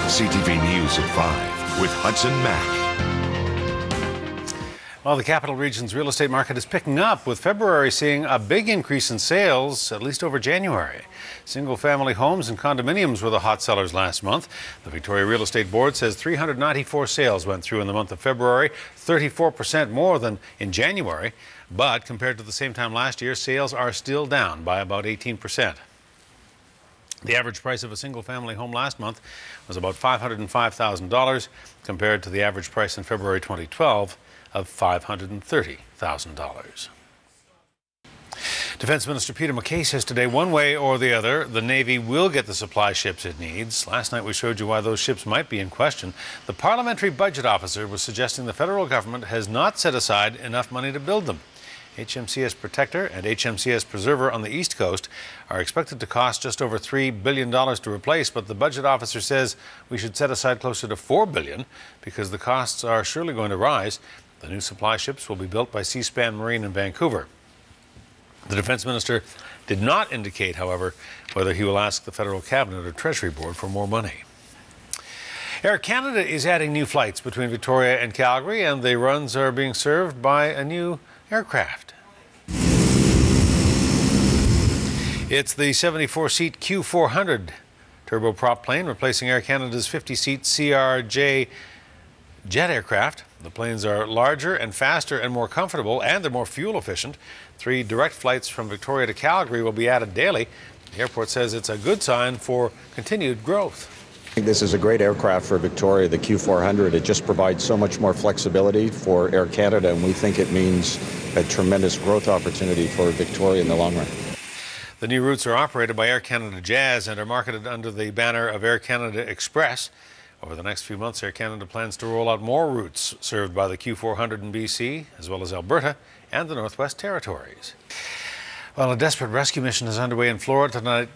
CTV News at 5 with Hudson Mack. Well, the Capital Region's real estate market is picking up, with February seeing a big increase in sales, at least over January. Single-family homes and condominiums were the hot sellers last month. The Victoria Real Estate Board says 394 sales went through in the month of February, 34% more than in January. But compared to the same time last year, sales are still down by about 18%. The average price of a single-family home last month was about $505,000 compared to the average price in February 2012 of $530,000. Defense Minister Peter MacKay says today, one way or the other, the Navy will get the supply ships it needs. Last night we showed you why those ships might be in question. The Parliamentary Budget Officer was suggesting the federal government has not set aside enough money to build them. HMCS Protector and HMCS Preserver on the East Coast are expected to cost just over $3 billion to replace, but the budget officer says we should set aside closer to $4 billion because the costs are surely going to rise. The new supply ships will be built by Seaspan Marine in Vancouver. The Defence Minister did not indicate, however, whether he will ask the Federal Cabinet or Treasury Board for more money. Air Canada is adding new flights between Victoria and Calgary, and the runs are being served by a new aircraft. It's the 74-seat Q400 turboprop plane replacing Air Canada's 50-seat CRJ jet aircraft. The planes are larger and faster and more comfortable, and they're more fuel efficient. 3 direct flights from Victoria to Calgary will be added daily. The airport says it's a good sign for continued growth. I think this is a great aircraft for Victoria, the Q400. It just provides so much more flexibility for Air Canada, and we think it means a tremendous growth opportunity for Victoria in the long run. The new routes are operated by Air Canada Jazz and are marketed under the banner of Air Canada Express. Over the next few months, Air Canada plans to roll out more routes served by the Q400 in BC, as well as Alberta and the Northwest Territories. Well, a desperate rescue mission is underway in Florida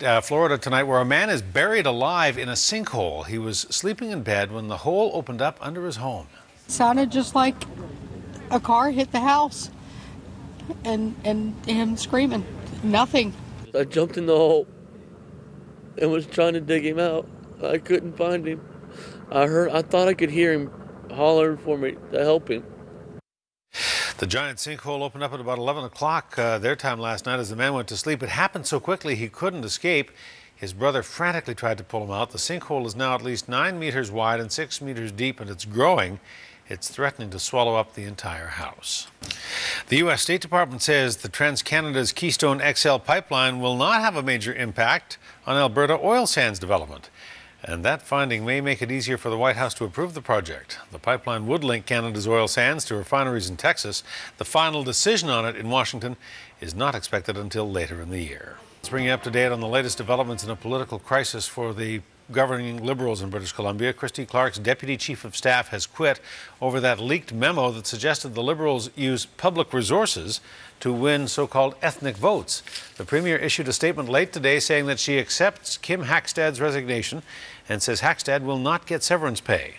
tonight, where a man is buried alive in a sinkhole. He was sleeping in bed when the hole opened up under his home. It sounded just like a car hit the house, and him screaming. Nothing. I jumped in the hole and was trying to dig him out. I couldn't find him. I thought I could hear him hollering for me to help him. The giant sinkhole opened up at about 11 o'clock their time last night as the man went to sleep. It happened so quickly he couldn't escape. His brother frantically tried to pull him out. The sinkhole is now at least 9 meters wide and 6 meters deep, and it's growing. It's threatening to swallow up the entire house. The U.S. State Department says the TransCanada's Keystone XL pipeline will not have a major impact on Alberta oil sands development. And that finding may make it easier for the White House to approve the project. The pipeline would link Canada's oil sands to refineries in Texas. The final decision on it in Washington is not expected until later in the year. Let's bring you up to date on the latest developments in a political crisis for the governing Liberals in British Columbia. Christy Clark's Deputy Chief of Staff has quit over that leaked memo that suggested the Liberals use public resources to win so-called ethnic votes. The Premier issued a statement late today saying that she accepts Kim Hackstad's resignation and says Hackstad will not get severance pay.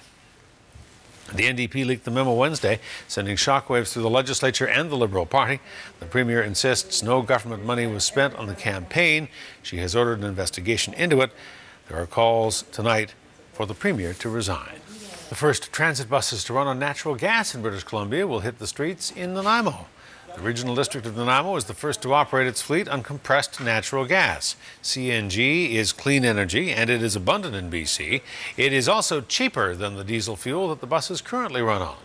The NDP leaked the memo Wednesday, sending shockwaves through the legislature and the Liberal Party. The Premier insists no government money was spent on the campaign. She has ordered an investigation into it. There are calls tonight for the Premier to resign. The first transit buses to run on natural gas in British Columbia will hit the streets in Nanaimo. The regional district of Nanaimo is the first to operate its fleet on compressed natural gas. CNG is clean energy, and it is abundant in BC. It is also cheaper than the diesel fuel that the buses currently run on.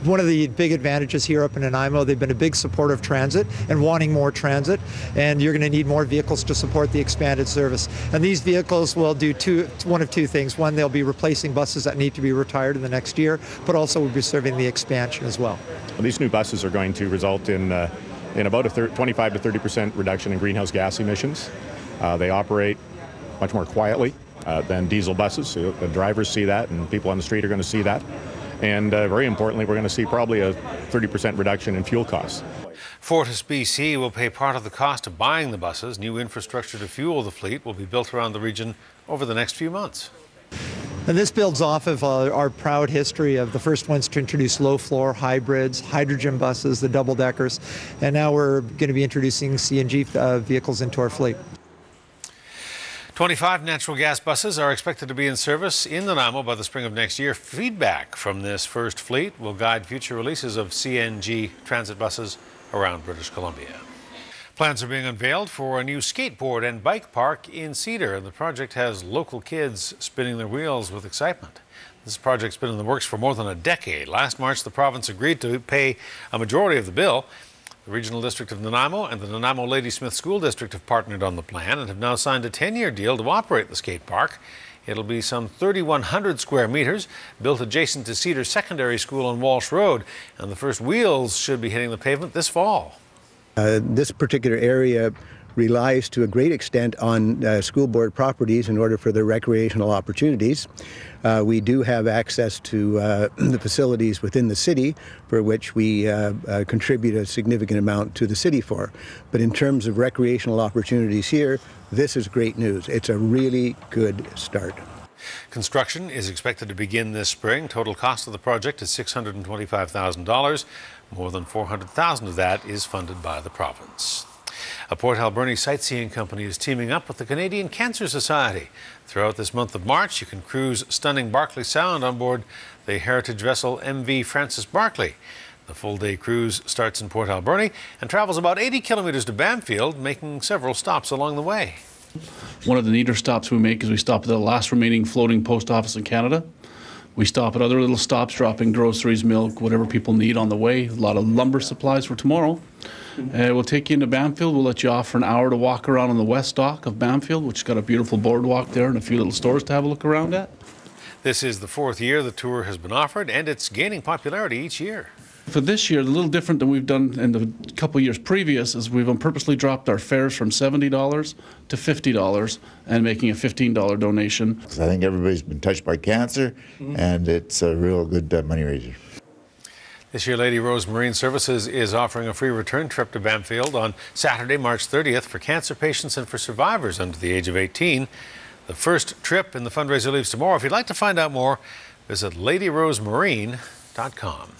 One of the big advantages here up in Nanaimo, they've been a big supporter of transit and wanting more transit, and you're going to need more vehicles to support the expanded service. And these vehicles will do one of two things. One, they'll be replacing buses that need to be retired in the next year, but also will be serving the expansion as well. These new buses are going to result in about a 25 to 30% reduction in greenhouse gas emissions. They operate much more quietly than diesel buses, so the drivers see that and people on the street are going to see that. And very importantly, we're going to see probably a 30% reduction in fuel costs. Fortis BC will pay part of the cost of buying the buses. New infrastructure to fuel the fleet will be built around the region over the next few months. And this builds off of our proud history of the first ones to introduce low-floor hybrids, hydrogen buses, the double-deckers, and now we're going to be introducing CNG vehicles into our fleet. 25 natural gas buses are expected to be in service in Nanaimo by the spring of next year. Feedback from this first fleet will guide future releases of CNG transit buses around British Columbia. Plans are being unveiled for a new skateboard and bike park in Cedar, and the project has local kids spinning their wheels with excitement. This project's been in the works for more than a decade. Last March, the province agreed to pay a majority of the bill. The Regional District of Nanaimo and the Nanaimo Ladysmith School District have partnered on the plan and have now signed a 10-year deal to operate the skate park. It'll be some 3,100 square meters, built adjacent to Cedar Secondary School on Walsh Road, and the first wheels should be hitting the pavement this fall. This particular area relies to a great extent on school board properties in order for their recreational opportunities. We do have access to the facilities within the city, for which we contribute a significant amount to the city for. But in terms of recreational opportunities here, this is great news. It's a really good start. Construction is expected to begin this spring. Total cost of the project is $625,000. More than $400,000 of that is funded by the province. A Port Alberni sightseeing company is teaming up with the Canadian Cancer Society. Throughout this month of March, you can cruise stunning Barclay Sound on board the heritage vessel MV Francis Barclay. The full-day cruise starts in Port Alberni and travels about 80 kilometers to Bamfield, making several stops along the way. One of the neater stops we make is we stop at the last remaining floating post office in Canada. We stop at other little stops, dropping groceries, milk, whatever people need on the way. A lot of lumber supplies for tomorrow. We'll take you into Bamfield. We'll let you off for an hour to walk around on the west dock of Bamfield, which has got a beautiful boardwalk there and a few little stores to have a look around at. This is the fourth year the tour has been offered, and it's gaining popularity each year. For this year, a little different than we've done in the couple years previous is we've purposely dropped our fares from $70 to $50 and making a $15 donation. I think everybody's been touched by cancer, and it's a real good money raiser. This year, Lady Rose Marine Services is offering a free return trip to Bamfield on Saturday, March 30th for cancer patients and for survivors under the age of 18. The first trip in the fundraiser leaves tomorrow. If you'd like to find out more, visit ladyrosemarine.com.